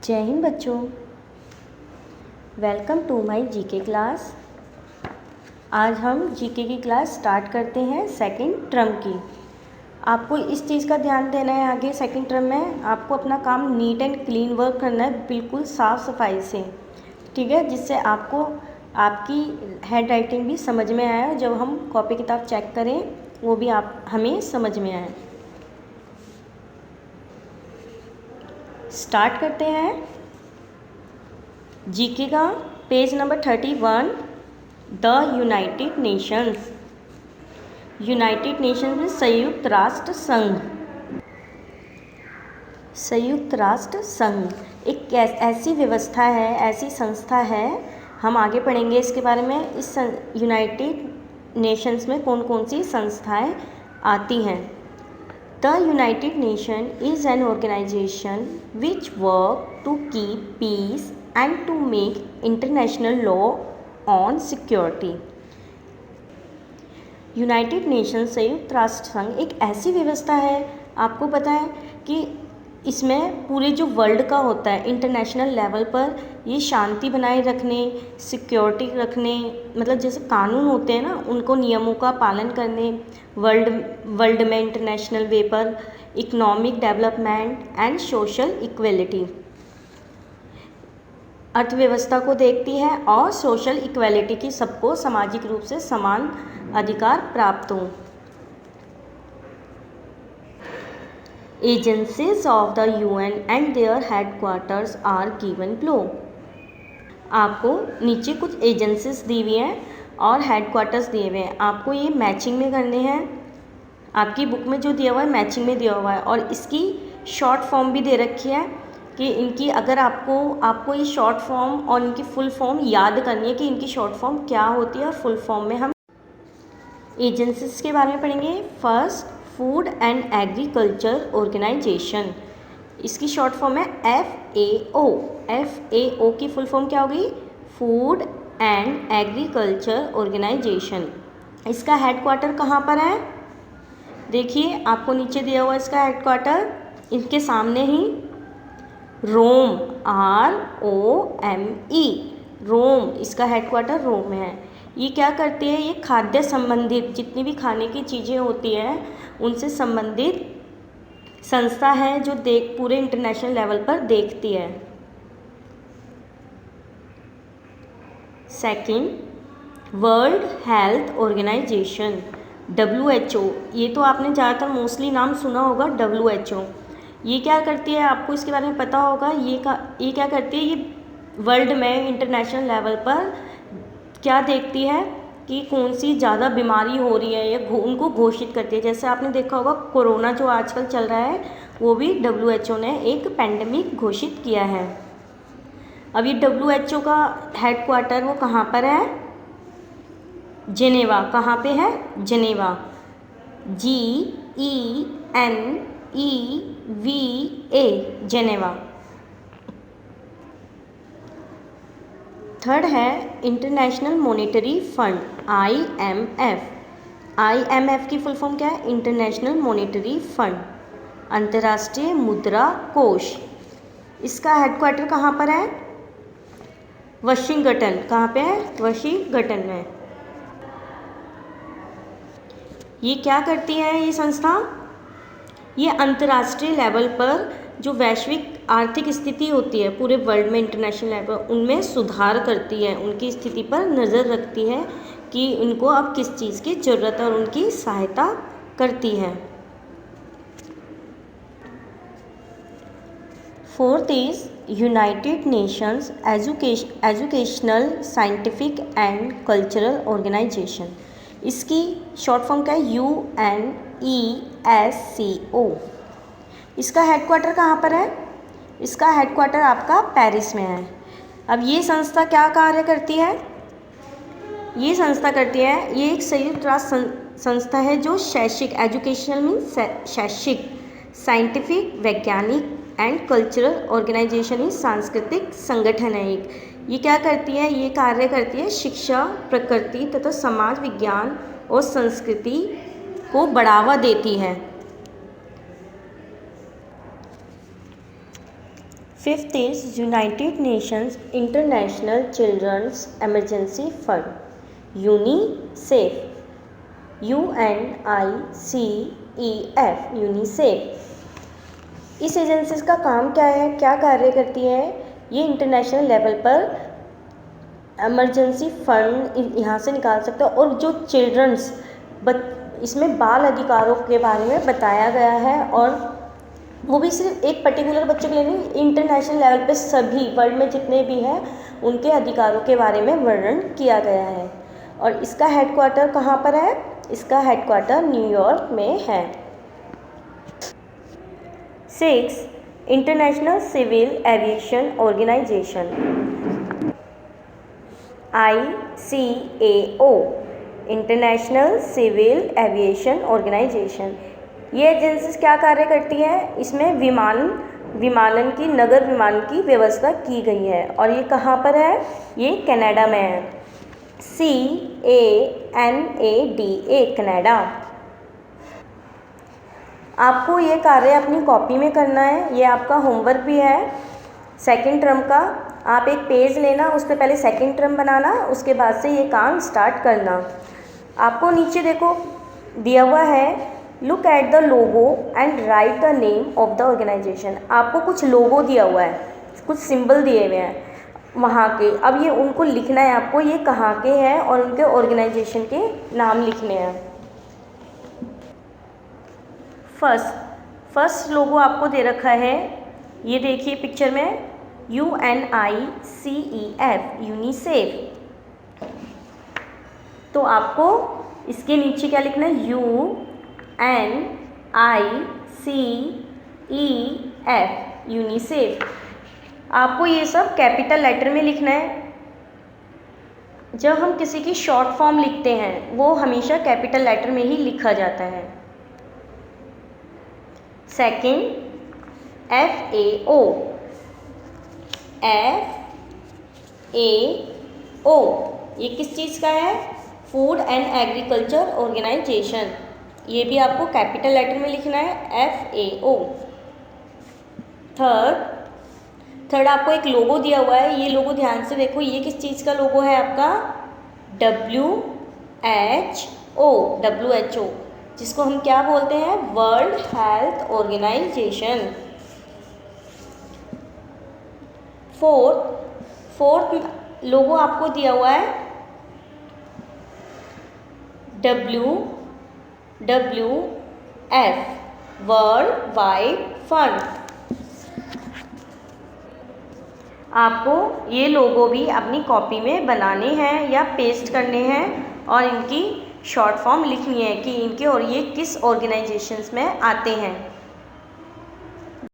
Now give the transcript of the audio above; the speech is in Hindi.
जय हिंद बच्चों, welcome to my GK class. आज हम जीके की क्लास स्टार्ट करते हैं सेकंड टर्म की। आपको इस चीज़ का ध्यान देना है, आगे सेकंड टर्म में आपको अपना काम नीट एंड क्लीन वर्क करना है, बिल्कुल साफ़ सफाई से, ठीक है, जिससे आपको आपकी हैंड राइटिंग भी समझ में आए, जब हम कॉपी किताब चेक करें वो भी हमें समझ में आए। स्टार्ट करते हैं जीके का page number 31, the United Nations. United Nations में संयुक्त राष्ट्र संघ। संयुक्त राष्ट्र संघ एक ऐसी व्यवस्था है, ऐसी संस्था है, हम आगे पढ़ेंगे इसके बारे में। इस यूनाइटेड नेशंस में कौन कौन सी संस्थाएं आती हैं। The United Nations is an organization which works to keep peace and to make international law on security. United Nations संयुक्त राष्ट्र संघ एक ऐसी व्यवस्था है, आपको पता है कि इसमें पूरे जो वर्ल्ड का होता है इंटरनेशनल लेवल पर ये शांति बनाए रखने, सिक्योरिटी रखने, मतलब जैसे कानून होते हैं ना, उनको नियमों का पालन करने, वर्ल्ड में इंटरनेशनल वे पर economic development and social equality, अर्थव्यवस्था को देखती है और सोशल इक्वलिटी की, सबको सामाजिक रूप से समान अधिकार प्राप्त हों। Agencies of the UN and their headquarters are given below. आपको नीचे कुछ एजेंसीज दी हुई हैं और हेडक्वार्टर्स दिए हुए हैं, आपको ये मैचिंग में करने हैं। आपकी बुक में जो दिया हुआ है मैचिंग में दिया हुआ है, और इसकी शॉर्ट फॉर्म भी दे रखी है कि इनकी, अगर आपको ये शॉर्ट फॉर्म और इनकी फुल फॉर्म याद करनी है कि इनकी शॉर्ट फॉर्म क्या होती है, और फुल फॉर्म में हम एजेंसीज के बारे में पढ़ेंगे। First, Food and Agriculture Organisation, इसकी शॉर्ट फॉर्म है FAO। FAO की फुल फॉर्म क्या होगी? Food and Agriculture Organisation. इसका हेडक्वार्टर कहाँ पर है? देखिए आपको नीचे दिया हुआ इसका हेडक्वार्टर, इनके सामने ही रोम, ROME, रोम, इसका हेडक्वार्टर रोम में है। ये क्या करती है? ये खाद्य संबंधित जितनी भी खाने की चीज़ें होती हैं उनसे संबंधित संस्था है, जो पूरे इंटरनेशनल लेवल पर देखती है। Second, World Health Organisation, WHO। ये तो आपने ज़्यादातर मोस्टली नाम सुना होगा, WHO। ये क्या करती है, आपको इसके बारे में पता होगा। ये क्या करती है? ये वर्ल्ड में इंटरनेशनल लेवल पर क्या देखती है कि कौन सी ज़्यादा बीमारी हो रही है, या उनको घोषित करती है। जैसे आपने देखा होगा कोरोना जो आजकल चल रहा है, वो भी WHO ने एक पेंडेमिक घोषित किया है। अब ये WHO का हेडक्वार्टर वो कहाँ पर है? जेनेवा। कहाँ पे है? जेनेवा। GENEVA, Geneva. थर्ड है international monetary fund, IMF। IMF की फुल फॉर्म क्या है? इंटरनेशनल मॉनेटरी फंड, अंतर्राष्ट्रीय मुद्रा कोष। इसका हेडक्वार्टर कहाँ पर है? वाशिंगटन। कहाँ पे है? वाशिंगटन में। ये क्या करती है ये संस्था? ये अंतर्राष्ट्रीय लेवल पर जो वैश्विक आर्थिक स्थिति होती है पूरे वर्ल्ड में इंटरनेशनल लेवल, उनमें सुधार करती है, उनकी स्थिति पर नज़र रखती है कि उनको अब किस चीज़ की ज़रूरत है, और उनकी सहायता करती है। Fourth is United Nations Educational, Scientific and Cultural Organisation. इसकी शॉर्ट फॉर्म क्या है? UNESCO। इसका हेडक्वार्टर कहाँ पर है? इसका हेडक्वार्टर आपका पेरिस में है। अब ये संस्था क्या कार्य करती है? ये संस्था करती है, ये एक संयुक्त राष्ट्र संस्था है जो शैक्षिक, एजुकेशनल मीन्स शैक्षिक, साइंटिफिक, वैज्ञानिक एंड कल्चरल ऑर्गेनाइजेशन ही सांस्कृतिक संगठन है एक। ये क्या करती है? ये कार्य करती है शिक्षा, प्रकृति तथा समाज विज्ञान और संस्कृति को बढ़ावा देती है। Fifth is United Nations International Children's Emergency Fund, UNICEF, UNICEF, UNICEF. इस एजेंसीज का काम क्या है, क्या कार्य करती है? ये इंटरनेशनल लेवल पर एमरजेंसी फंड यहाँ से निकाल सकते हैं, और जो चिल्ड्रंस इसमें बाल अधिकारों के बारे में बताया गया है, और वो भी सिर्फ एक पर्टिकुलर बच्चों के लिए नहीं, इंटरनेशनल लेवल पे सभी वर्ल्ड में जितने भी हैं उनके अधिकारों के बारे में वर्णन किया गया है। और इसका हेडक्वार्टर कहाँ पर है? इसका हेडक्वार्टर न्यूयॉर्क में है। 6. International civil aviation organisation, ICAO, international civil aviation organisation. ये एजेंसीज क्या कार्य करती है? इसमें विमानन की, नगर विमानन की व्यवस्था की गई है, और ये कहाँ पर है? ये कनाडा में है। CANADA, Canada. आपको ये कार्य अपनी कॉपी में करना है, ये आपका होमवर्क भी है सेकेंड टर्म का। आप एक पेज लेना, उस पर पहले सेकेंड टर्म बनाना, उसके बाद से ये काम स्टार्ट करना। आपको नीचे देखो दिया हुआ है, look at the logo and write the name of the organisation. आपको कुछ लोगो दिया हुआ है, कुछ सिंबल दिए हुए हैं वहाँ के। अब ये उनको लिखना है आपको, ये कहाँ के हैं, और उनके ऑर्गेनाइजेशन के नाम लिखने हैं। फर्स्ट लोगो आपको दे रखा है, ये देखिए पिक्चर में, UNICEF, यूनिसेफ। तो आपको इसके नीचे क्या लिखना है? UNICEF, UNICEF. आपको ये सब कैपिटल लेटर में लिखना है। जब हम किसी की शॉर्ट फॉर्म लिखते हैं वो हमेशा कैपिटल लेटर में ही लिखा जाता है। सेकंड, FAO, ये किस चीज़ का है? Food and Agriculture Organisation. ये भी आपको कैपिटल लेटर में लिखना है, FAO। थर्ड आपको एक लोगो दिया हुआ है, ये लोगो ध्यान से देखो, ये किस चीज़ का लोगो है आपका? WHO, जिसको हम क्या बोलते हैं? World Health Organisation. Fourth logo आपको दिया हुआ है WWF, वर्ल्ड वाइड फंड। आपको ये लोगो भी अपनी कॉपी में बनाने हैं या पेस्ट करने हैं, और इनकी शॉर्ट फॉर्म लिखनी है कि इनके और ये किस ऑर्गेनाइजेशंस में आते हैं।